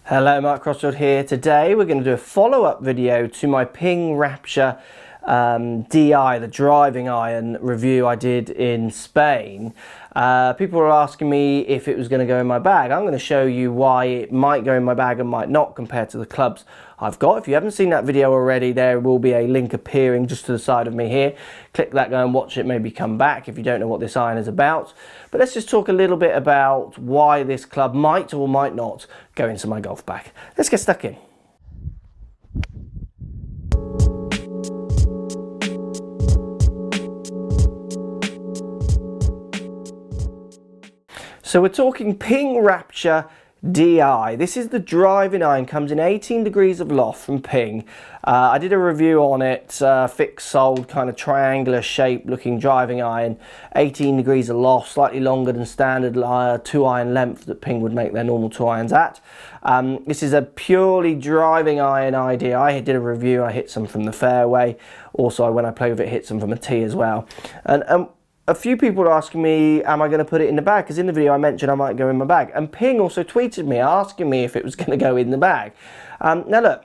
Hello, Mark Crossfield here. Today we're going to do a follow-up video to my Ping Rapture DI, the driving iron review I did in Spain. People were asking me if it was going to go in my bag. I'm going to show you why it might go in my bag and might not compared to the clubs I've got. If you haven't seen that video already, there will be a link appearing just to the side of me here. Click that, go and watch it, maybe come back if you don't know what this iron is about. But let's just talk a little bit about why this club might or might not go into my golf bag. Let's get stuck in. So we're talking Ping Rapture DI. This is the driving iron, comes in 18 degrees of loft from Ping. I did a review on it, fixed soled kind of triangular shape looking driving iron, 18 degrees of loft, slightly longer than standard 2-iron length that Ping would make their normal 2 irons at. This is a purely driving iron idea. I did a review, I hit some from the fairway. Also, when I play with it, hit some from a tee as well. And a few people are asking me, am I going to put it in the bag? Because in the video I mentioned I might go in my bag. And Ping also tweeted me asking me if it was going to go in the bag. Now look,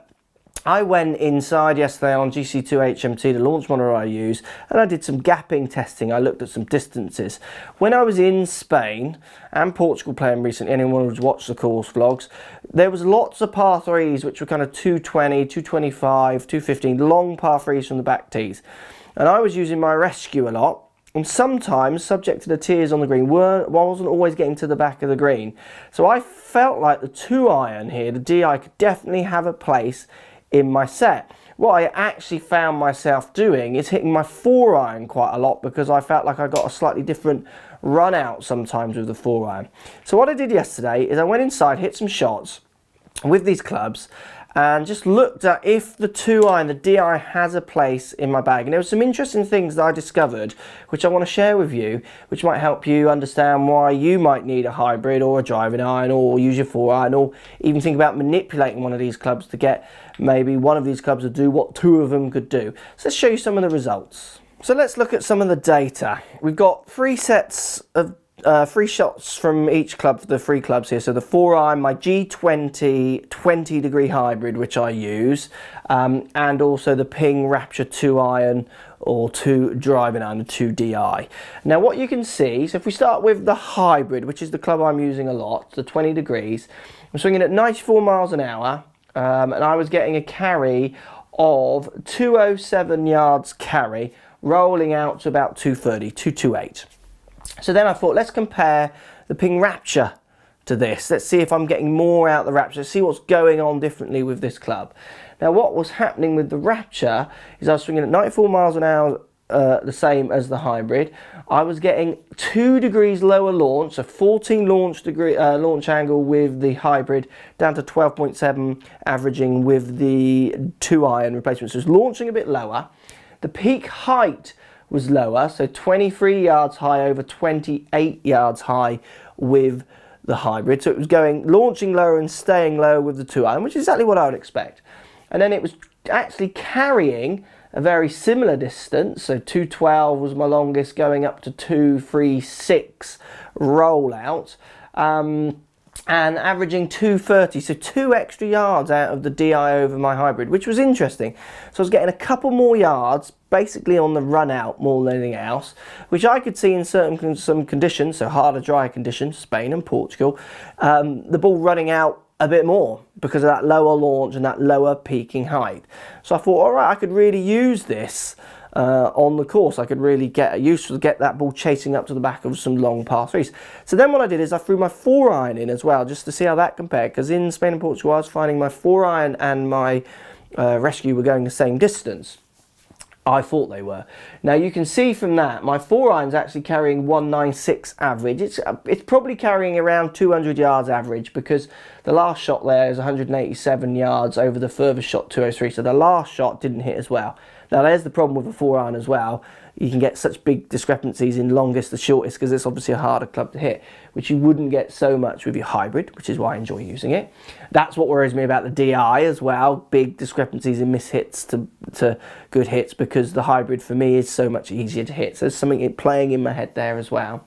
I went inside yesterday on GC2 HMT, the launch monitor I use, and I did some gapping testing. I looked at some distances. When I was in Spain and Portugal playing recently, anyone who's watched the course vlogs, there was lots of par 3s which were kind of 220, 225, 215, long par 3s from the back tees. And I was using my rescue a lot. And sometimes, subject to the tears on the green, wasn't always getting to the back of the green. So I felt like the 2-iron here, the DI, could definitely have a place in my set. What I actually found myself doing is hitting my 4-iron quite a lot because I felt like I got a slightly different run out sometimes with the 4-iron. So what I did yesterday is I went inside, hit some shots with these clubs, and just looked at if the 2-iron, the DI, has a place in my bag. And there were some interesting things that I discovered, which I want to share with you, which might help you understand why you might need a hybrid or a driving iron, or use your 4-iron, or even think about manipulating one of these clubs to get maybe one of these clubs to do what 2 of them could do. So let's show you some of the results. So let's look at some of the data. We've got 3 sets of 3 shots from each club for the 3 clubs here. So the 4-iron, my G20 20-degree hybrid, which I use, and also the Ping Rapture 2-iron or 2 driving iron, the 2 DI. Now what you can see, so if we start with the hybrid, which is the club I'm using a lot, the 20 degrees, I'm swinging at 94 miles an hour, and I was getting a carry of 207 yards carry, rolling out to about 230, 228. So then I thought, let's compare the Ping Rapture to this. Let's see if I'm getting more out of the Rapture, see what's going on differently with this club. Now what was happening with the Rapture is I was swinging at 94 miles an hour, the same as the hybrid. I was getting 2 degrees lower launch, so 14 launch angle with the hybrid, down to 12.7 averaging with the 2-iron replacement. So it's launching a bit lower. The peak height was lower, so 23 yards high over 28 yards high with the hybrid. So it was launching lower and staying lower with the 2-iron, which is exactly what I would expect. And then it was actually carrying a very similar distance, so 212 was my longest, going up to 236 rollout, and averaging 230, so 2 extra yards out of the DI over my hybrid, which was interesting. So I was getting a couple more yards basically on the run out more than anything else, which I could see in some conditions, so harder, drier conditions, Spain and Portugal, the ball running out a bit more because of that lower launch and that lower peaking height. So I thought, all right, I could really use this on the course. I could really get that ball chasing up to the back of some long par 3s. So then what I did is I threw my 4-iron in as well, just to see how that compared, because in Spain and Portugal I was finding my 4-iron and my rescue were going the same distance. I thought they were. Now you can see from that, my 4-iron's actually carrying 196 average. It's probably carrying around 200 yards average, because the last shot there is 187 yards over the furthest shot 203. So the last shot didn't hit as well. Now there's the problem with a 4-iron as well. You can get such big discrepancies in longest to shortest, because it's obviously a harder club to hit, which you wouldn't get so much with your hybrid, which is why I enjoy using it. That's what worries me about the DI as well, big discrepancies in miss hits to good hits, because the hybrid for me is so much easier to hit. So there's something playing in my head there as well.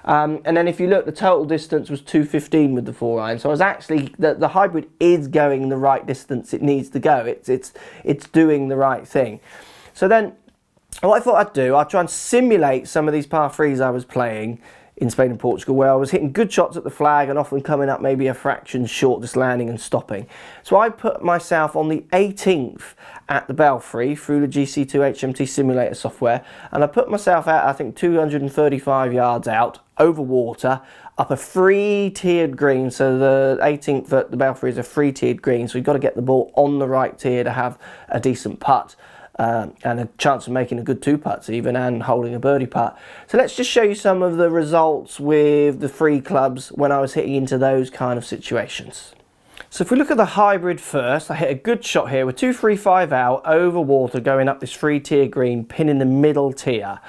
And then if you look, the total distance was 215 with the 4-iron. So I was actually, the hybrid is going the right distance it needs to go. It's doing the right thing. So then what I thought I'd do, I'd try and simulate some of these par 3s I was playing in Spain and Portugal, where I was hitting good shots at the flag and often coming up maybe a fraction short, just landing and stopping. So I put myself on the 18th at the Belfry through the GC2 HMT simulator software, and I put myself out, I think 235 yards out over water, up a 3-tiered green. So the 18th at the Belfry is a 3-tiered green, so you've got to get the ball on the right tier to have a decent putt. And a chance of making a good 2 putts even, and holding a birdie putt. So let's just show you some of the results with the 3 clubs when I was hitting into those kind of situations. So if we look at the hybrid first, I hit a good shot here with 235 out over water, going up this 3-tier green, pin in the middle tier.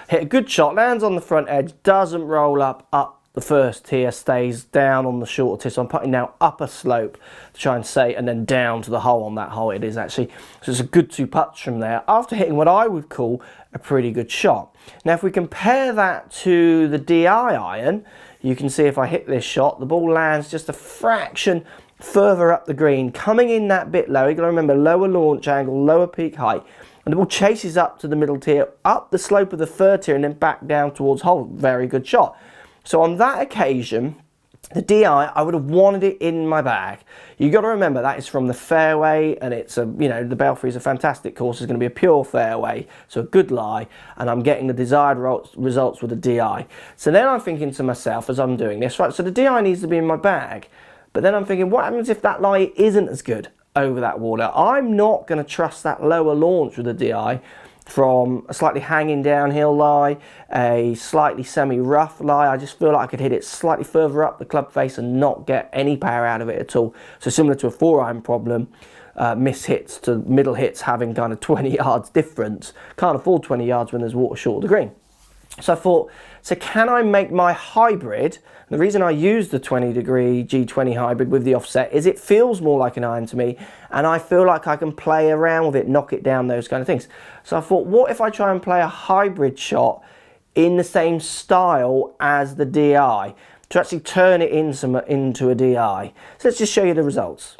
Hit a good shot, lands on the front edge, doesn't roll up the first tier, stays down on the shorter tier. So I'm putting now up a slope to try and say, and then down to the hole. On that hole it is actually. So it's a good 2 putts from there after hitting what I would call a pretty good shot. Now if we compare that to the DI iron, you can see if I hit this shot, the ball lands just a fraction further up the green, coming in that bit low. You've got to remember, lower launch angle, lower peak height, and the ball chases up to the middle tier, up the slope of the 3rd tier, and then back down towards hole. Very good shot. So on that occasion, the DI, I would have wanted it in my bag. You got to remember that is from the fairway, and it's a, you know, the Belfry is a fantastic course. It's going to be a pure fairway, so a good lie, and I'm getting the desired results with the DI. So then I'm thinking to myself as I'm doing this, right, so the DI needs to be in my bag, but then I'm thinking, what happens if that lie isn't as good over that water? I'm not going to trust that lower launch with the DI from a slightly hanging downhill lie, a slightly semi-rough lie. I just feel like I could hit it slightly further up the club face and not get any power out of it at all. So similar to a 4-iron problem, miss hits to middle hits having kind of 20 yards difference. Can't afford 20 yards when there's water short of the green. So I thought, so can I make my hybrid, the reason I use the 20-degree G20 hybrid with the offset is it feels more like an iron to me, and I feel like I can play around with it, knock it down, those kind of things. So I thought, what if I try and play a hybrid shot in the same style as the DI, to actually turn it into a DI. So let's just show you the results.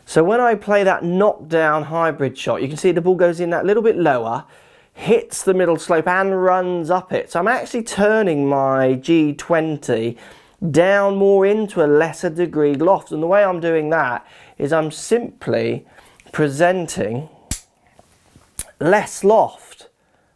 So when I play that knockdown hybrid shot, you can see the ball goes in that little bit lower, hits the middle slope and runs up it. So I'm actually turning my G20 down more into a lesser degree loft, and the way I'm doing that is I'm simply presenting less loft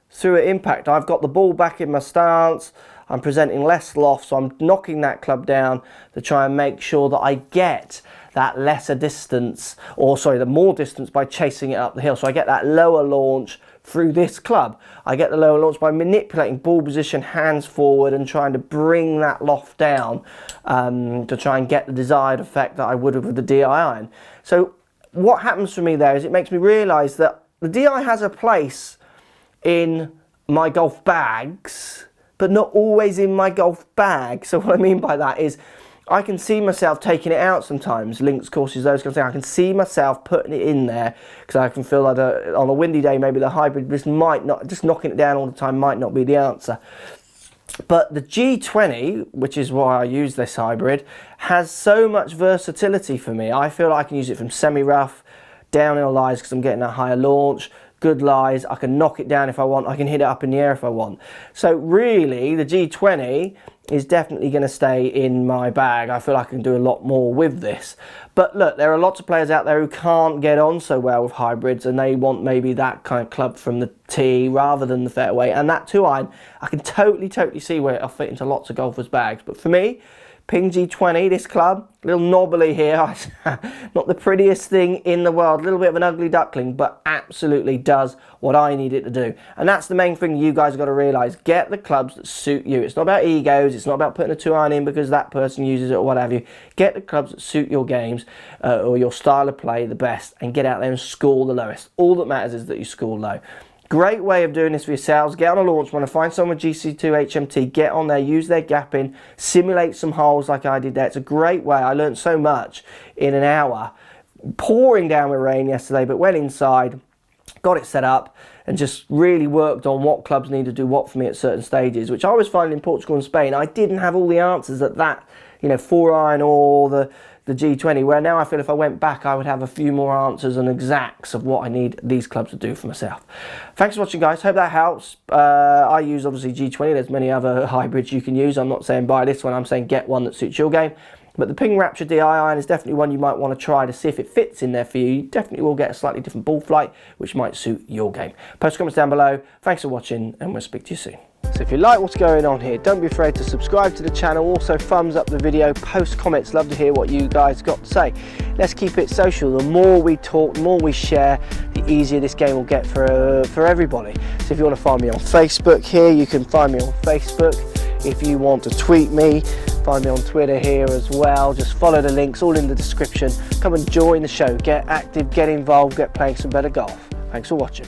through an impact. I've got the ball back in my stance, I'm presenting less loft, so I'm knocking that club down to try and make sure that I get that lesser distance, or sorry, the more distance by chasing it up the hill. So I get that lower launch through this club. I get the lower launch by manipulating ball position, hands forward, and trying to bring that loft down to try and get the desired effect that I would have with the DI iron. So what happens for me there is it makes me realise that the DI has a place in my golf bags, but not always in my golf bag. So what I mean by that is I can see myself taking it out sometimes, links courses, those kind of things. I can see myself putting it in there because I can feel like on a windy day, maybe the hybrid just might not, just knocking it down all the time might not be the answer. But the G20, which is why I use this hybrid, has so much versatility for me. I feel like I can use it from semi-rough, downhill lies because I'm getting a higher launch, good lies, I can knock it down if I want, I can hit it up in the air if I want. So really, the G20 is definitely going to stay in my bag. I feel like I can do a lot more with this. But look, there are lots of players out there who can't get on so well with hybrids, and they want maybe that kind of club from the tee rather than the fairway. And that 2-iron, I can totally see where it'll fit into lots of golfers' bags. But for me, Ping G20, this club, a little knobbly here, not the prettiest thing in the world, a little bit of an ugly duckling, but absolutely does what I need it to do. And that's the main thing you guys got to realise, get the clubs that suit you. It's not about egos, it's not about putting a 2-iron in because that person uses it or what have you. Get the clubs that suit your games or your style of play the best, and get out there and score the lowest. All that matters is that you score low. Great way of doing this for yourselves. Get on a launch, want to find someone with GC2 HMT, get on there, use their gapping, simulate some holes like I did there. It's a great way. I learned so much in an hour. Pouring down with rain yesterday, but went inside, got it set up, and just really worked on what clubs need to do what for me at certain stages, which I was finding in Portugal and Spain. I didn't have all the answers at that, 4-iron or the G20, where now I feel if I went back I would have a few more answers and exacts of what I need these clubs to do for myself. Thanks for watching, guys. Hope that helps. I use obviously G20. There's many other hybrids you can use. I'm not saying buy this one, I'm saying get one that suits your game. But the Ping Rapture DI iron is definitely one you might want to try to see if it fits in there for you. You definitely will get a slightly different ball flight, which might suit your game. Post comments down below. Thanks for watching, and we'll speak to you soon. So if you like what's going on here, don't be afraid to subscribe to the channel. Also thumbs up the video, post comments, love to hear what you guys got to say. Let's keep it social. The more we talk, the more we share, the easier this game will get for everybody. So if you want to find me on Facebook here, you can find me on Facebook. If you want to tweet me, find me on Twitter here as well. Just follow the links, all in the description. Come and join the show, get active, get involved, get playing some better golf. Thanks for watching.